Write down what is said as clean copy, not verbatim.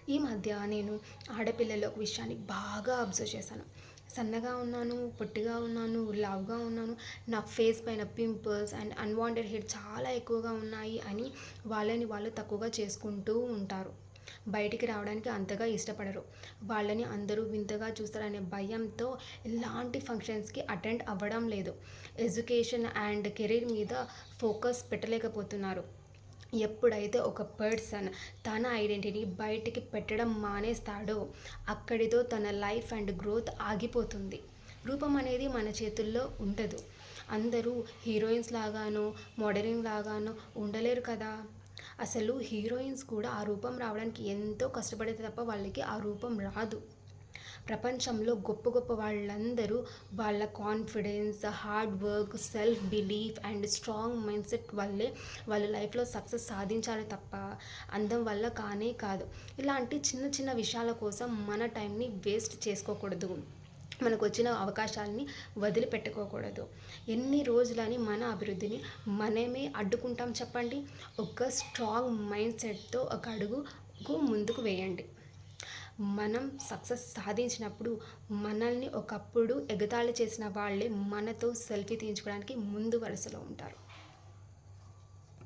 ఈ మధ్య నేను ఆడపిల్లల ఒక విషయాన్ని బాగా అబ్జర్వ్ చేశాను. సన్నగా ఉన్నాను, పొట్టిగా ఉన్నాను, లావుగా ఉన్నాను, నా ఫేస్ పైన పింపుల్స్ అండ్ అన్వాంటెడ్ హెయిర్ చాలా ఎక్కువగా ఉన్నాయి అని వాళ్ళని వాళ్ళు తక్కువగా చేసుకుంటూ ఉంటారు. బయటికి రావడానికి అంతగా ఇష్టపడరు. వాళ్ళని అందరూ వింతగా చూస్తారనే భయంతో ఎలాంటి ఫంక్షన్స్కి అటెండ్ అవ్వడం లేదు. ఎడ్యుకేషన్ అండ్ కెరీర్ మీద ఫోకస్ పెట్టలేకపోతున్నారు. ఎప్పుడైతే ఒక పర్సన్ తన ఐడెంటిటీని బయటికి పెట్టడం మానేస్తాడో అక్కడితో తన లైఫ్ అండ్ గ్రోత్ ఆగిపోతుంది. రూపం అనేది మన చేతుల్లో ఉండదు. అందరూ హీరోయిన్స్ లాగానో మోడలింగ్ లాగానో ఉండలేరు కదా. అసలు హీరోయిన్స్ కూడా ఆ రూపం రావడానికి ఎంతో కష్టపడితే తప్ప వాళ్ళకి ఆ రూపం రాదు. ప్రపంచంలో గొప్ప గొప్ప వాళ్ళందరూ వాళ్ళ confidence, hard work, self belief and strong mind set వల్లే వాళ్ళ లైఫ్లో సక్సెస్ సాధించాలి తప్ప అందం వల్ల కానే కాదు. ఇలాంటి చిన్న చిన్న విషయాల కోసం మన టైంని వేస్ట్ చేసుకోకూడదు. మనకు వచ్చిన అవకాశాలని వదిలిపెట్టుకోకూడదు. ఎన్ని రోజులని మన అభివృద్ధిని మనమే అడ్డుకుంటాం చెప్పండి. ఒక స్ట్రాంగ్ మైండ్ సెట్తో ఒక అడుగుకు ముందుకు వేయండి. మనం సక్సెస్ సాధించినప్పుడు మనల్ని ఒకప్పుడు ఎగతాళి చేసిన వాళ్ళే మనతో సెల్ఫీ తీయించుకోవడానికి ముందు వరుసలో ఉంటారు.